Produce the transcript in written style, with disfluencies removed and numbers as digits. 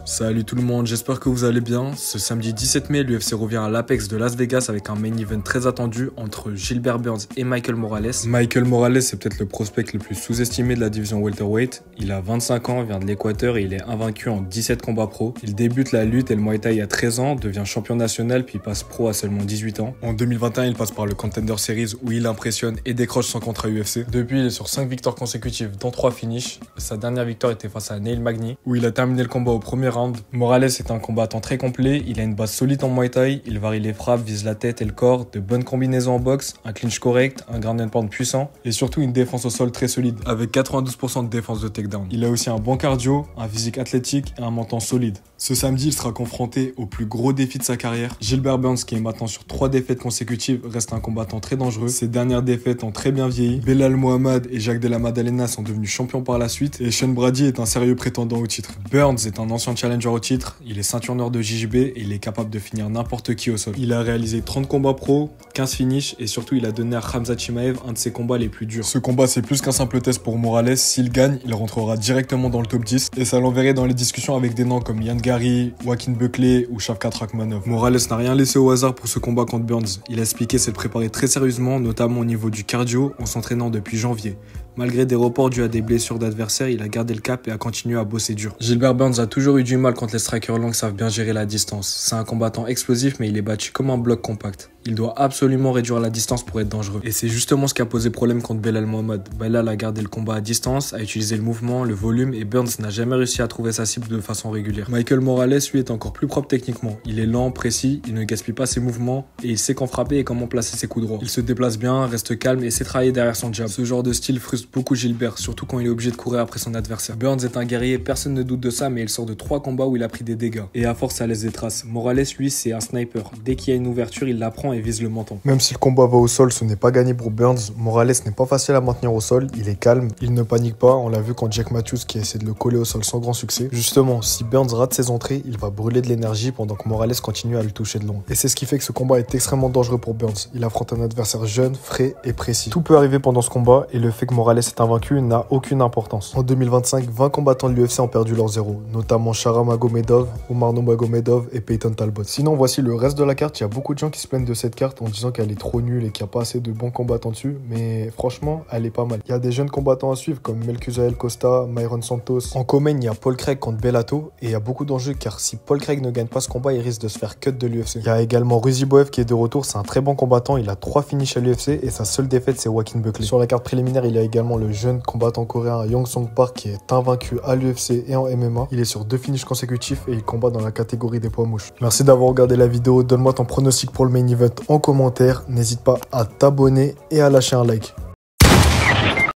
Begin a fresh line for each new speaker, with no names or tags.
Salut tout le monde, j'espère que vous allez bien. Ce samedi 17 mai, l'UFC revient à l'Apex de Las Vegas avec un main event très attendu entre Gilbert Burns et Michael Morales. Michael Morales, c'est peut-être le prospect le plus sous-estimé de la division welterweight. Il a 25 ans, vient de l'Équateur et il est invaincu en 17 combats pro. Il débute la lutte et le Muay Thai à 13 ans, devient champion national puis passe pro à seulement 18 ans. En 2021, il passe par le Contender Series où il impressionne et décroche son contrat UFC. Depuis, il est sur 5 victoires consécutives dont 3 finishes. Sa dernière victoire était face à Neil Magny où il a terminé le combat au premier round. Morales est un combattant très complet, il a une base solide en Muay Thai, il varie les frappes, vise la tête et le corps, de bonnes combinaisons en boxe, un clinch correct, un ground and pound puissant et surtout une défense au sol très solide avec 92% de défense de takedown. Il a aussi un bon cardio, un physique athlétique et un menton solide. Ce samedi, il sera confronté au plus gros défi de sa carrière. Gilbert Burns, qui est maintenant sur 3 défaites consécutives, reste un combattant très dangereux. Ses dernières défaites ont très bien vieilli. Belal Mohamed et Jacques Della Maddalena sont devenus champions par la suite et Sean Brady est un sérieux prétendant au titre. Burns est un ancien challenger au titre, il est ceinture noire de JJB et il est capable de finir n'importe qui au sol. Il a réalisé 30 combats pro, 15 finishes et surtout il a donné à Khamzat Chimaev un de ses combats les plus durs. Ce combat c'est plus qu'un simple test pour Morales, s'il gagne, il rentrera directement dans le top 10 et ça l'enverrait dans les discussions avec des noms comme Ian Gary, Joaquin Buckley ou Shavkat Rakhmonov. Morales n'a rien laissé au hasard pour ce combat contre Burns. Il a expliqué s'être préparé très sérieusement, notamment au niveau du cardio, en s'entraînant depuis janvier. Malgré des reports dus à des blessures d'adversaires, il a gardé le cap et a continué à bosser dur. Gilbert Burns a toujours eu du mal quand les strikers longs savent bien gérer la distance. C'est un combattant explosif mais il est battu comme un bloc compact. Il doit absolument réduire la distance pour être dangereux. Et c'est justement ce qui a posé problème contre Belal Mohamed. Belal a gardé le combat à distance, a utilisé le mouvement, le volume et Burns n'a jamais réussi à trouver sa cible de façon régulière. Michael Morales, lui, est encore plus propre techniquement. Il est lent, précis, il ne gaspille pas ses mouvements et il sait quand frapper et comment placer ses coups droits. Il se déplace bien, reste calme et sait travailler derrière son jab. Ce genre de style frustre beaucoup Gilbert, surtout quand il est obligé de courir après son adversaire. Burns est un guerrier, personne ne doute de ça, mais il sort de 3 combats où il a pris des dégâts. Et à force, ça laisse des traces. Morales, lui, c'est un sniper. Dès qu'il y a une ouverture, il la prend et vise le menton.
Même si le combat va au sol, ce n'est pas gagné pour Burns. Morales n'est pas facile à maintenir au sol, il est calme, il ne panique pas. On l'a vu quand Jake Matthews qui a essayé de le coller au sol sans grand succès. Justement, si Burns rate ses entrées, il va brûler de l'énergie pendant que Morales continue à le toucher de loin. Et c'est ce qui fait que ce combat est extrêmement dangereux pour Burns. Il affronte un adversaire jeune, frais et précis. Tout peut arriver pendant ce combat et le fait que Morales est invaincu n'a aucune importance. En 2025, 20 combattants de l'UFC ont perdu leur zéro, notamment Shara Magomedov, Umar Nurmagomedov et Peyton Talbot. Sinon, voici le reste de la carte. Il y a beaucoup de gens qui se plaignent de cette carte en disant qu'elle est trop nulle et qu'il n'y a pas assez de bons combattants dessus, mais franchement, elle est pas mal. Il y a des jeunes combattants à suivre comme Melquizael Costa, Myron Santos. En commun, il y a Paul Craig contre Bellato et il y a beaucoup d'enjeux car si Paul Craig ne gagne pas ce combat, il risque de se faire cut de l'UFC. Il y a également Ruziboev qui est de retour, c'est un très bon combattant, il a 3 finishes à l'UFC et sa seule défaite c'est Joaquin Buckley. Sur la carte préliminaire, il y a également le jeune combattant coréen Young Song Park qui est invaincu à l'UFC et en MMA. Il est sur 2 finishes consécutifs et il combat dans la catégorie des poids mouches. Merci d'avoir regardé la vidéo, donne-moi ton pronostic pour le main event en commentaire, n'hésite pas à t'abonner et à lâcher un like.